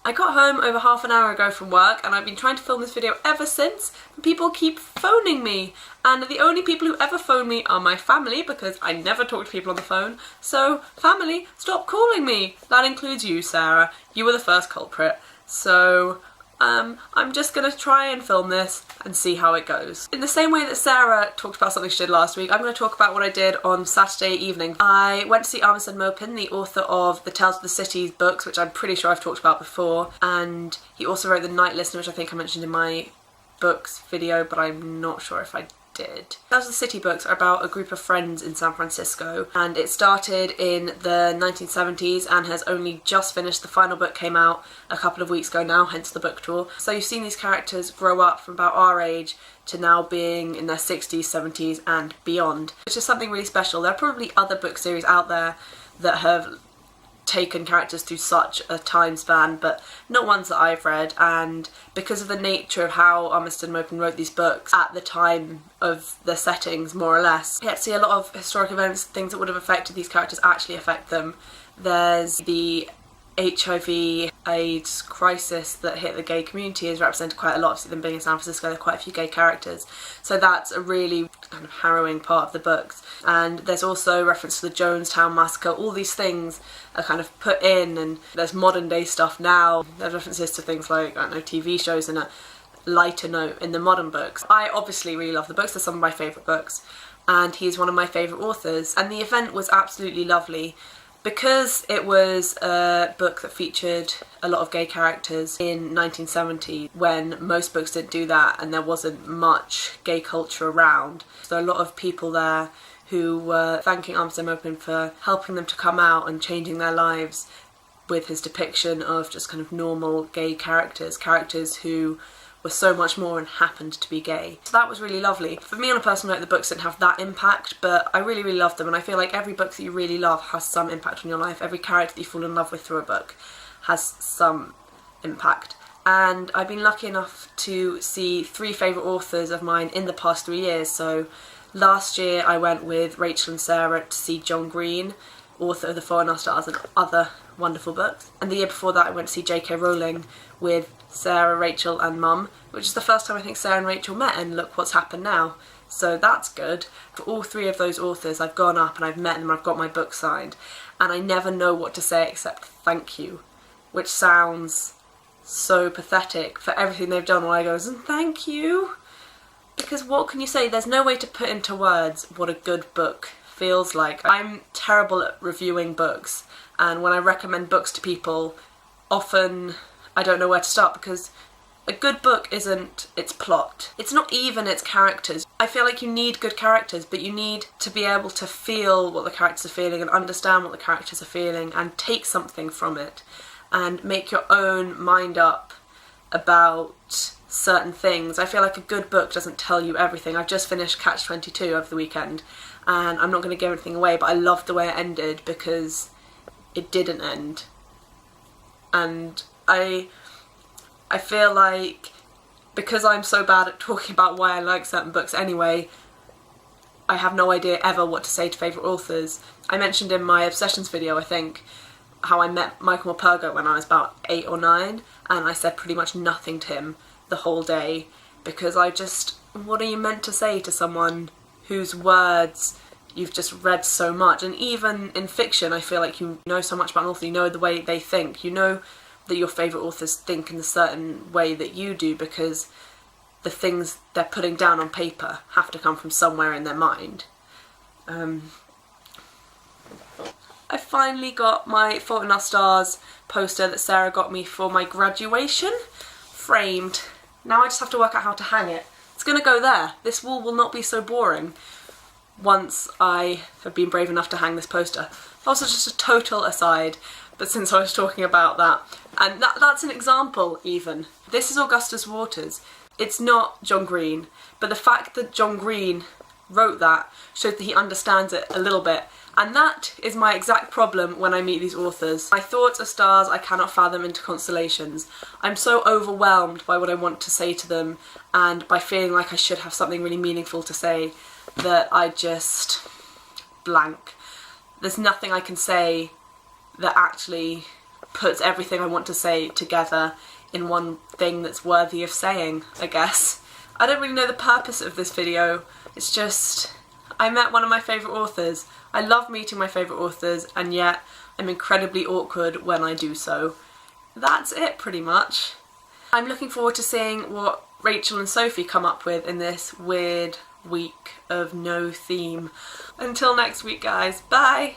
I got home over half an hour ago from work and I've been trying to film this video ever since, but people keep phoning me, and the only people who ever phone me are my family because I never talk to people on the phone. So family, stop calling me. That includes you, Sarah. You were the first culprit. So I'm just gonna try and film this and see how it goes. In the same way that Sarah talked about something she did last week, I'm going to talk about what I did on Saturday evening. I went to see Unfathomable, the author of the Tales of the Cities books, which I'm pretty sure I've talked about before, and he also wrote The Night Listener, which I think I mentioned in my books video, but I'm not sure if I did. Tales of the City books are about a group of friends in San Francisco, and it started in the 1970s and has only just finished. The final book came out a couple of weeks ago now, hence the book tour. So you've seen these characters grow up from about our age to now being in their 60s, 70s and beyond, which is something really special. There are probably other book series out there that have taken characters through such a time span, but not ones that I've read, and because of the nature of how Unfathomable wrote these books at the time of the settings, more or less, you get to see a lot of historic events, things that would have affected these characters actually affect them. There's the HIV AIDS crisis that hit the gay community is represented quite a lot. See them being in San Francisco, there are quite a few gay characters, so that's a really kind of harrowing part of the books. And there's also reference to the Jonestown massacre. All these things are kind of put in, and there's modern day stuff now. There's references to things like, I don't know, TV shows in a lighter note in the modern books. I obviously really love the books. They're some of my favourite books, and he's one of my favourite authors, and the event was absolutely lovely. Because it was a book that featured a lot of gay characters in 1970, when most books didn't do that and there wasn't much gay culture around. So a lot of people there who were thanking Unfathomable for helping them to come out and changing their lives with his depiction of just kind of normal gay characters who were so much more and happened to be gay. So that was really lovely. For me, on a personal note, the books didn't have that impact, but I really, really loved them, and I feel like every book that you really love has some impact on your life. Every character that you fall in love with through a book has some impact. And I've been lucky enough to see 3 favourite authors of mine in the past 3 years. So last year I went with Rachel and Sarah to see John Green, author of The Fault in Our Stars and other wonderful books. And the year before that I went to see J.K. Rowling with Sarah, Rachel and Mum, which is the first time I think Sarah and Rachel met, and look what's happened now. So that's good. For all 3 of those authors I've gone up and I've met them, I've got my book signed, and I never know what to say except thank you, which sounds so pathetic for everything they've done. All I go is thank you, because what can you say? There's no way to put into words what a good book feels like. I'm terrible at reviewing books, and when I recommend books to people, often I don't know where to start, because a good book isn't its plot. It's not even its characters. I feel like you need good characters, but you need to be able to feel what the characters are feeling and understand what the characters are feeling and take something from it and make your own mind up about certain things. I feel like a good book doesn't tell you everything. I've just finished Catch-22 over the weekend, and I'm not going to give anything away, but I loved the way it ended because it didn't end. And I feel like, because I'm so bad at talking about why I like certain books anyway, I have no idea ever what to say to favourite authors. I mentioned in my Obsessions video, I think, how I met Michael Morpurgo when I was about 8 or 9, and I said pretty much nothing to him the whole day, because what are you meant to say to someone whose words you've just read so much? And even in fiction, I feel like you know so much about an author, you know the way they think, you know that your favourite authors think in a certain way that you do, because the things they're putting down on paper have to come from somewhere in their mind. I finally got my Fault in Our Stars poster that Sarah got me for my graduation framed. Now I just have to work out how to hang it. It's going to go there. This wall will not be so boring once I have been brave enough to hang this poster. Also, just a total aside, but since I was talking about that, and that's an example even. This is Augustus Waters. It's not John Green, but the fact that John Green wrote that shows that he understands it a little bit. And that is my exact problem when I meet these authors. My thoughts are stars I cannot fathom into constellations. I'm so overwhelmed by what I want to say to them and by feeling like I should have something really meaningful to say that I just blank. There's nothing I can say that actually puts everything I want to say together in one thing that's worthy of saying, I guess. I don't really know the purpose of this video. It's just, I met one of my favourite authors. I love meeting my favourite authors, and yet I'm incredibly awkward when I do so. That's it, pretty much. I'm looking forward to seeing what Rachel and Sophie come up with in this weird week of no theme. Until next week, guys. Bye!